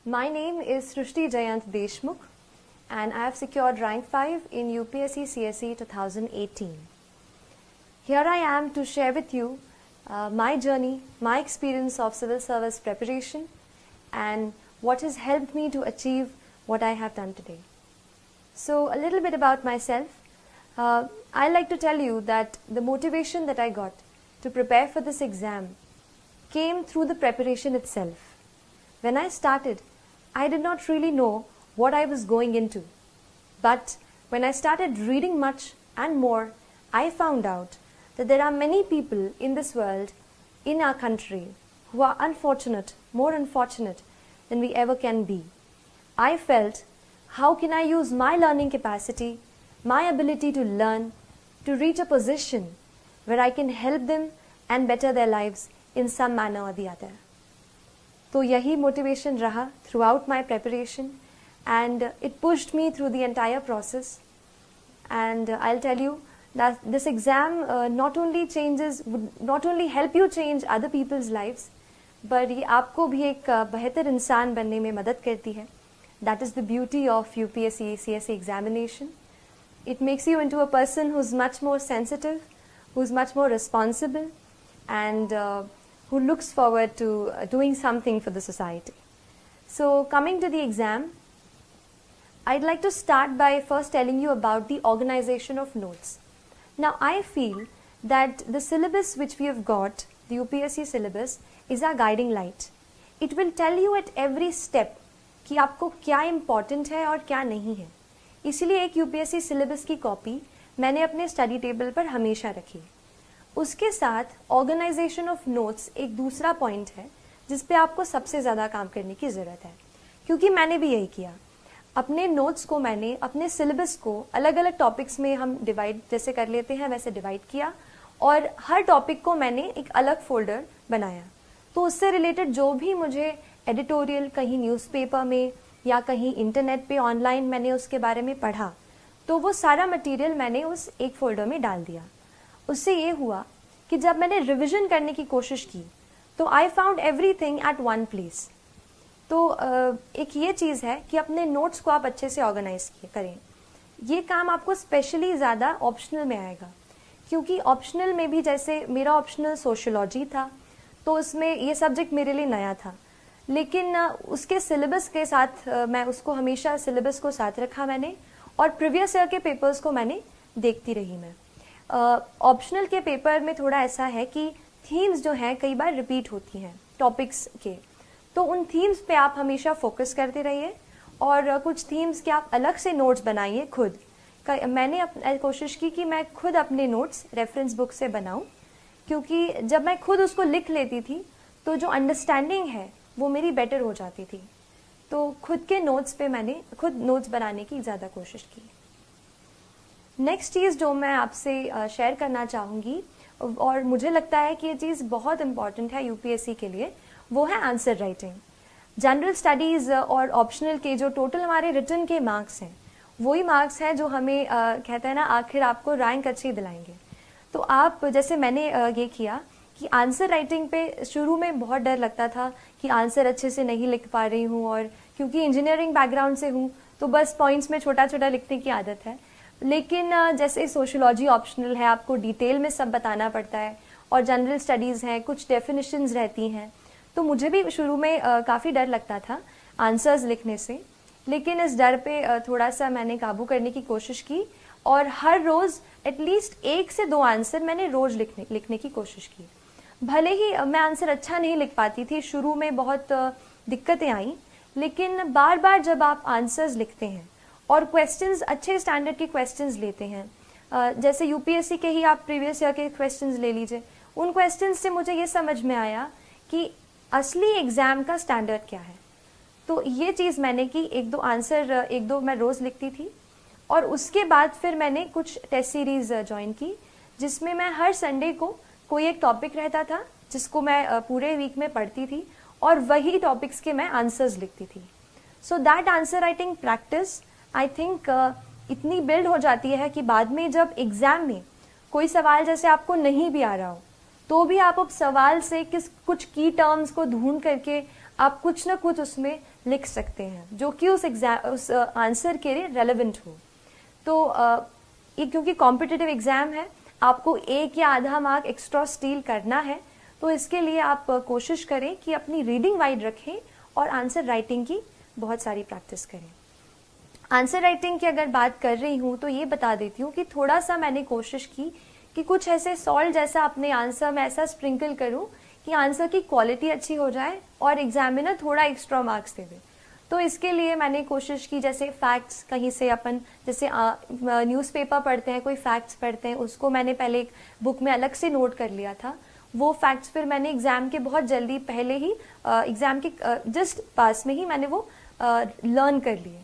My name is Srushti Jayant Deshmukh and I have secured rank 5 in UPSC CSE 2018. Here I am to share with you my journey, my experience of civil service preparation and what has helped me to achieve what I have done today. So a little bit about myself. I like to tell you that the motivation that I got to prepare for this exam came through the preparation itself. When I started, I did not really know what I was going into. But when I started reading much and more, I found out that there are many people in this world, in our country, who are unfortunate, more unfortunate than we ever can be. I felt, how can I use my learning capacity, my ability to learn, to reach a position where I can help them and better their lives in some manner or the other. तो यही motivation रहा throughout my preparation and it pushed me through the entire process. And I'll tell you that this exam not only help you change other people's lives, but ये आपको भी एक बेहतर इंसान बनने में मदद करती है. That is the beauty of UPSC CSE examination. It makes you into a person who's much more sensitive, who's much more responsible, and who looks forward to doing something for the society. So coming to the exam, I'd like to start by first telling you about the organization of notes. Now I feel that the syllabus which we have got, the UPSC syllabus, is our guiding light. It will tell you at every step कि आपको क्या important है और क्या नहीं है. इसलिए एक UPSC syllabus की कॉपी मैंने अपने स्टडी टेबल पर हमेशा रखी. उसके साथ ऑर्गेनाइजेशन ऑफ नोट्स एक दूसरा पॉइंट है जिस पे आपको सबसे ज़्यादा काम करने की ज़रूरत है, क्योंकि मैंने भी यही किया. अपने नोट्स को मैंने अपने सिलेबस को अलग अलग टॉपिक्स में हम डिवाइड जैसे कर लेते हैं वैसे डिवाइड किया और हर टॉपिक को मैंने एक अलग फोल्डर बनाया. तो उससे रिलेटेड जो भी मुझे एडिटोरियल कहीं न्यूज़पेपर में या कहीं इंटरनेट पे ऑनलाइन मैंने उसके बारे में पढ़ा, तो वो सारा मटेरियल मैंने उस एक फोल्डर में डाल दिया. उससे ये हुआ कि जब मैंने रिवीजन करने की कोशिश की तो I found everything at one place. तो एक ये चीज़ है कि अपने नोट्स को आप अच्छे से ऑर्गेनाइज करें. ये काम आपको स्पेशली ज़्यादा ऑप्शनल में आएगा, क्योंकि ऑप्शनल में भी जैसे मेरा ऑप्शनल सोशियोलॉजी था तो उसमें ये सब्जेक्ट मेरे लिए नया था, लेकिन उसके सिलेबस के साथ मैं उसको हमेशा सिलेबस को साथ रखा मैंने और प्रीवियस ईयर के पेपर्स को मैंने देखती रही. मैं ऑप्शनल के पेपर में थोड़ा ऐसा है कि थीम्स जो हैं कई बार रिपीट होती हैं टॉपिक्स के, तो उन थीम्स पे आप हमेशा फोकस करते रहिए और कुछ थीम्स के आप अलग से नोट्स बनाइए खुद. मैंने कोशिश की कि मैं खुद अपने नोट्स रेफरेंस बुक से बनाऊं, क्योंकि जब मैं खुद उसको लिख लेती थी तो जो अंडरस्टैंडिंग है वो मेरी बेटर हो जाती थी. तो खुद के नोट्स पे मैंने खुद नोट्स बनाने की ज़्यादा कोशिश की. नेक्स्ट चीज़ जो मैं आपसे शेयर करना चाहूँगी और मुझे लगता है कि ये चीज़ बहुत इम्पॉर्टेंट है यूपीएससी के लिए, वो है आंसर राइटिंग. जनरल स्टडीज़ और ऑप्शनल के जो टोटल हमारे रिटन के मार्क्स हैं वही मार्क्स हैं जो हमें कहते हैं ना आखिर आपको रैंक अच्छी दिलाएंगे. तो आप जैसे मैंने ये किया कि आंसर राइटिंग पे शुरू में बहुत डर लगता था कि आंसर अच्छे से नहीं लिख पा रही हूँ, और क्योंकि इंजीनियरिंग बैकग्राउंड से हूँ तो बस पॉइंट्स में छोटा छोटा लिखने की आदत है. लेकिन जैसे सोशियोलॉजी ऑप्शनल है, आपको डिटेल में सब बताना पड़ता है, और जनरल स्टडीज़ हैं, कुछ डेफिनेशंस रहती हैं, तो मुझे भी शुरू में काफ़ी डर लगता था आंसर्स लिखने से. लेकिन इस डर पे थोड़ा सा मैंने काबू करने की कोशिश की और हर रोज़ एटलीस्ट 1 से 2 आंसर मैंने रोज़ लिखने की कोशिश की. भले ही मैं आंसर अच्छा नहीं लिख पाती थी, शुरू में बहुत दिक्कतें आई, लेकिन बार बार जब आप आंसर्स लिखते हैं और क्वेश्चंस अच्छे स्टैंडर्ड के क्वेश्चंस लेते हैं, जैसे यूपीएससी के ही आप प्रीवियस ईयर के क्वेश्चंस ले लीजिए, उन क्वेश्चंस से मुझे ये समझ में आया कि असली एग्ज़ाम का स्टैंडर्ड क्या है. तो ये चीज़ मैंने की, 1-2 मैं रोज़ लिखती थी. और उसके बाद फिर मैंने कुछ टेस्ट सीरीज़ ज्वाइन की जिसमें मैं हर संडे को कोई एक टॉपिक रहता था जिसको मैं पूरे वीक में पढ़ती थी और वही टॉपिक्स के मैं आंसर्स लिखती थी. So that answer writing practice I think इतनी बिल्ड हो जाती है कि बाद में जब एग्ज़ाम में कोई सवाल जैसे आपको नहीं भी आ रहा हो तो भी आप उस सवाल से कुछ की टर्म्स को ढूंढ करके आप कुछ ना कुछ उसमें लिख सकते हैं जो कि उस आंसर के लिए रेलेवेंट हो। तो ये क्योंकि कॉम्पिटिटिव एग्जाम है, आपको 1 या आधा मार्क एक्स्ट्रा स्टील करना है, तो इसके लिए आप कोशिश करें कि अपनी रीडिंग वाइड रखें और आंसर राइटिंग की बहुत सारी प्रैक्टिस करें। आंसर राइटिंग की अगर बात कर रही हूँ तो ये बता देती हूँ कि थोड़ा सा मैंने कोशिश की कि कुछ ऐसे सॉल्ट जैसा अपने आंसर में ऐसा स्प्रिंकल करूँ कि आंसर की क्वालिटी अच्छी हो जाए और एग्जामिनर थोड़ा एक्स्ट्रा मार्क्स दे दे। तो इसके लिए मैंने कोशिश की, जैसे फैक्ट्स कहीं से अपन जैसे न्यूज़पेपर पढ़ते हैं, कोई फैक्ट्स पढ़ते हैं, उसको मैंने पहले एक बुक में अलग से नोट कर लिया था। वो फैक्ट्स फिर मैंने एग्ज़ाम के बहुत जल्दी पहले ही एग्ज़ाम के जस्ट पास में ही मैंने वो लर्न कर लिए।